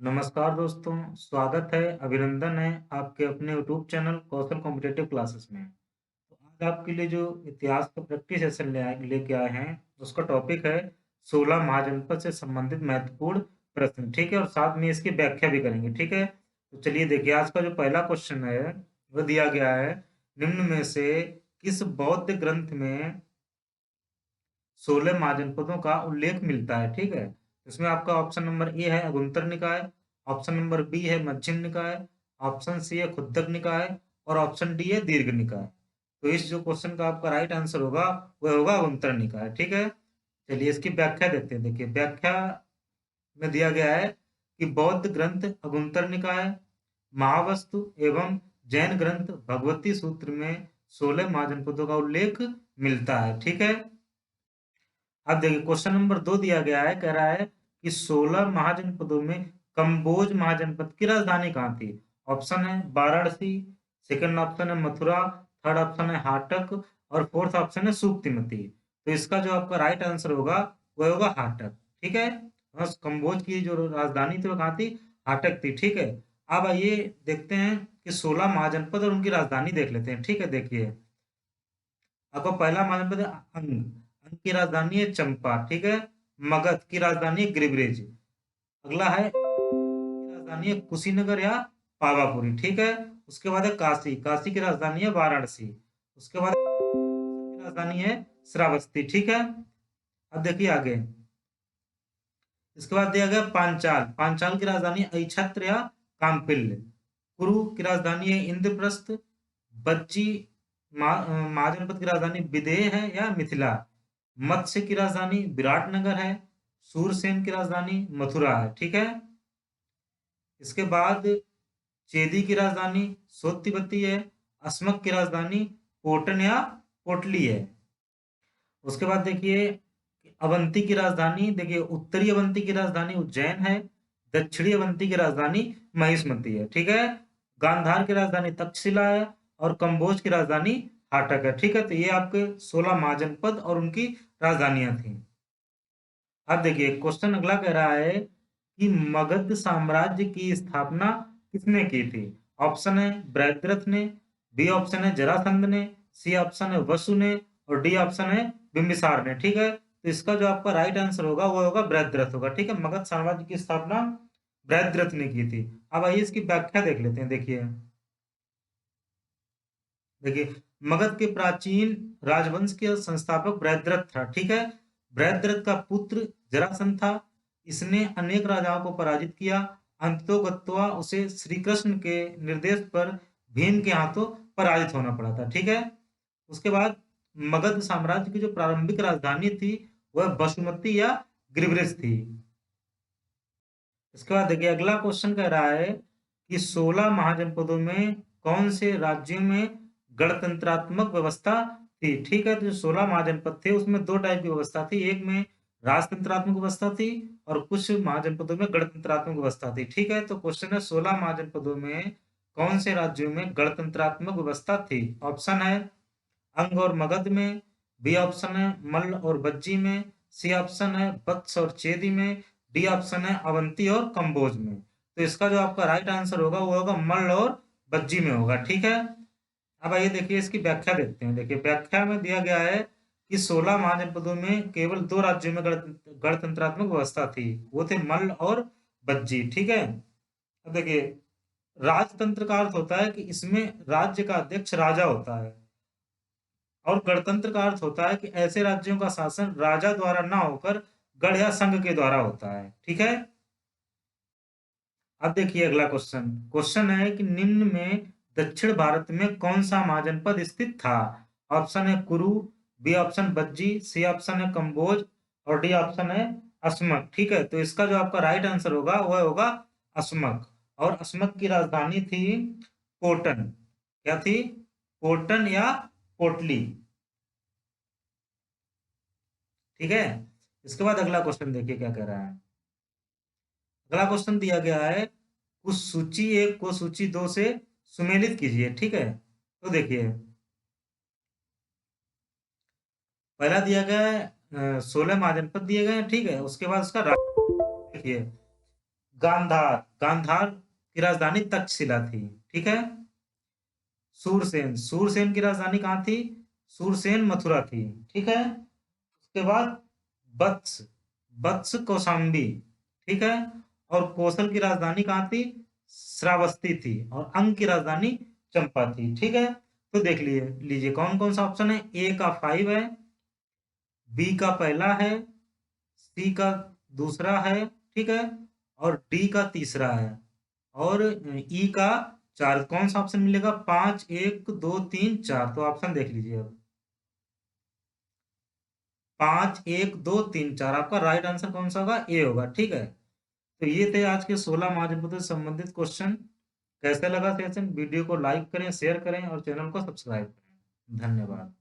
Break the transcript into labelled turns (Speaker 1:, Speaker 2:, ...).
Speaker 1: नमस्कार दोस्तों, स्वागत है, अभिनंदन है आपके अपने यूट्यूब चैनल कौशल कॉम्पिटिटिव क्लासेस में। तो आज आपके लिए जो इतिहास का प्रैक्टिस सेशन लेके आए हैं, उसका टॉपिक है 16 महाजनपद से संबंधित महत्वपूर्ण प्रश्न, ठीक है? और साथ में इसकी व्याख्या भी करेंगे, ठीक है? तो चलिए देखिए, आज का जो पहला क्वेश्चन है, वो दिया गया है, निम्न में से किस बौद्ध ग्रंथ में 16 महाजनपदों का उल्लेख मिलता है, ठीक है? इसमें आपका ऑप्शन नंबर ए है अगुंतर निकाय, ऑप्शन नंबर बी है मध्यम निकाय, ऑप्शन सी है खुद्दक निकाय और ऑप्शन डी है दीर्घ निकाय। तो इस जो क्वेश्चन का आपका राइट आंसर होगा, वह होगा अगुंतर निकाय, ठीक है? चलिए इसकी व्याख्या देखते हैं। देखिए व्याख्या में दिया गया है कि बौद्ध ग्रंथ अगुंतर निकाय, महावस्तु एवं जैन ग्रंथ भगवती सूत्र में 16 महाजनपदों का उल्लेख मिलता है, ठीक है? अब देखिए क्वेश्चन नंबर 2 दिया गया है, कह रहा है कि 16 महाजनपदों में कंबोज महाजनपद की राजधानी कहाँ थी? ऑप्शन है वाराणसी, सेकंड ऑप्शन है मथुरा, थर्ड ऑप्शन है हाटक और फोर्थ ऑप्शन है सुक्तिमती। तो इसका जो आपका राइट आंसर होगा वह होगा हाटक, ठीक है? बस कंबोज की जो राजधानी थी वो कहाँ थी? हाटक थी, ठीक है? अब आइए देखते हैं कि 16 महाजनपद और उनकी राजधानी देख लेते हैं, ठीक है? देखिए आपका पहला महाजनपद है अंग। अंग की राजधानी है चंपा, ठीक है? मगध की राजधानी है गिरिब्रिज। अगला है की राजधानी है कुशीनगर या पावापुरी, ठीक है? उसके बाद है काशी। काशी की राजधानी है वाराणसी। उसके बाद की राजधानी है श्रावस्ती, ठीक है? अब देखिए आगे, इसके बाद दिया गया पांचाल। पांचाल की राजधानी अहिछत्र या काम्पिल्य। कुरु की राजधानी है इंद्रप्रस्थ। बज्जी महाजनपद की राजधानी विदेह है या मिथिला। मत्स्य की राजधानी विराटनगर है। सूरसेन की राजधानी मथुरा है, ठीक है? इसके बाद चेदी की राजधानी सोत्तिपत्ती है। अस्मक की राजधानी कोटन या पोटली है। उसके बाद देखिए अवंती की राजधानी, देखिए उत्तरी अवंती की राजधानी उज्जैन है। दक्षिणी अवंती की राजधानी महिष्मती है, ठीक है? गांधार की राजधानी तक्षशिला है और कंबोज की राजधानी हाटक है, ठीक है? तो ये आपके 16 महाजनपद और उनकी राजधानियां थी। अब देखिए क्वेश्चन अगला कह रहा है कि मगध साम्राज्य की स्थापना किसने की थी? ऑप्शन है बृहद्रथ ने, बी ऑप्शन है जरासंध ने, सी ऑप्शन है वसु ने और डी ऑप्शन है बिंबिसार ने, ठीक है? तो इसका जो आपका राइट आंसर होगा वो होगा बृहद्रथ होगा, ठीक है? मगध साम्राज्य की स्थापना बृहद्रथ ने की थी। अब आइए इसकी व्याख्या देख लेते हैं। देखिए देखिए मगध के प्राचीन राजवंश के संस्थापक बृहद्रथ था, ठीक है? बृहद्रथ का पुत्र जरासंध था। इसने अनेक राजाओं को पराजित किया। अंततोगत्वा उसे श्री कृष्ण के निर्देश पर भीम के हाथों पराजित होना पड़ा था, ठीक है? उसके बाद मगध साम्राज्य की जो प्रारंभिक राजधानी थी वह बसुमती या गिरिब्रिज थी। इसके बाद देखिए अगला क्वेश्चन कह रहा है कि 16 महाजनपदों में कौन से राज्यों में गणतंत्रात्मक व्यवस्था थी, ठीक है? तो जो 16 महाजनपद थे उसमें दो टाइप की व्यवस्था थी। एक में राजतंत्रात्मक व्यवस्था थी और कुछ महाजनपदों में गणतंत्रात्मक व्यवस्था थी, ठीक है? तो क्वेश्चन है 16 महाजनपदों में कौन से राज्यों में गणतंत्रात्मक व्यवस्था थी? ऑप्शन है अंग और मगध में, बी ऑप्शन है मल्ल और बज्जी में, सी ऑप्शन है वत्स और चेदी में, डी ऑप्शन है अवंती और कंबोज में। तो इसका जो आपका राइट आंसर होगा वो होगा मल्ल और बज्जी में होगा, ठीक है? अब आइए देखिए इसकी व्याख्या देखते हैं। देखिए व्याख्या में दिया गया है कि 16 महाजनपदों में केवल दो राज्यों में गणतंत्रात्मक व्यवस्था थी, वो थे मल्ल और बज्जी, ठीक है? अब देखिए राजतंत्र का अर्थ होता है कि इसमें राज्य का अध्यक्ष राजा होता है और गणतंत्र का अर्थ होता है कि ऐसे राज्यों का शासन राजा द्वारा ना होकर गण या संघ के द्वारा होता है, ठीक है? अब देखिए अगला क्वेश्चन। क्वेश्चन है कि निम्न में दक्षिण भारत में कौन सा महाजनपद स्थित था? ऑप्शन है कुरु, बी ऑप्शन बज्जी, सी ऑप्शन है कंबोज और डी ऑप्शन है अस्मक, ठीक है? तो इसका जो आपका राइट आंसर होगा वह होगा अस्मक। और अस्मक की राजधानी थी कोटन। क्या थी? कोटन या कोटली, ठीक है? इसके बाद अगला क्वेश्चन देखिए क्या कह रहा है। अगला क्वेश्चन दिया गया है कुछ सूची एक को सूची दो से सुमेलित कीजिए, ठीक है? तो देखिए पहला दिया गया है 16 महाजनपद दिए गए हैं, ठीक है? उसके बाद उसका देखिए गांधार, गांधार की राजधानी तक्षशिला थी। ठीक है। सूरसेन, सूरसेन की राजधानी कहाँ थी? सूरसेन मथुरा थी। ठीक है। उसके बाद वत्स, वत्स कौशाम्बी। ठीक है। और कौशल की राजधानी कहाँ थी? श्रावस्ती थी। और अंग की राजधानी चंपा थी। ठीक है। तो देख लीजिए कौन कौन सा ऑप्शन है। ए का 5 है, बी का पहला है, सी का दूसरा है। ठीक है। और डी का तीसरा है। और ई का 4। कौन सा ऑप्शन मिलेगा? 5, 1, 2, 3, 4। तो ऑप्शन देख लीजिए अब। 5, 1, 2, 3, 4 आपका राइट आंसर कौन सा होगा? ए होगा। ठीक है। तो ये थे आज के 16 महाभूतों से संबंधित क्वेश्चन। कैसा लगा सेशन? वीडियो को लाइक करें, शेयर करें और चैनल को सब्सक्राइब करें। धन्यवाद।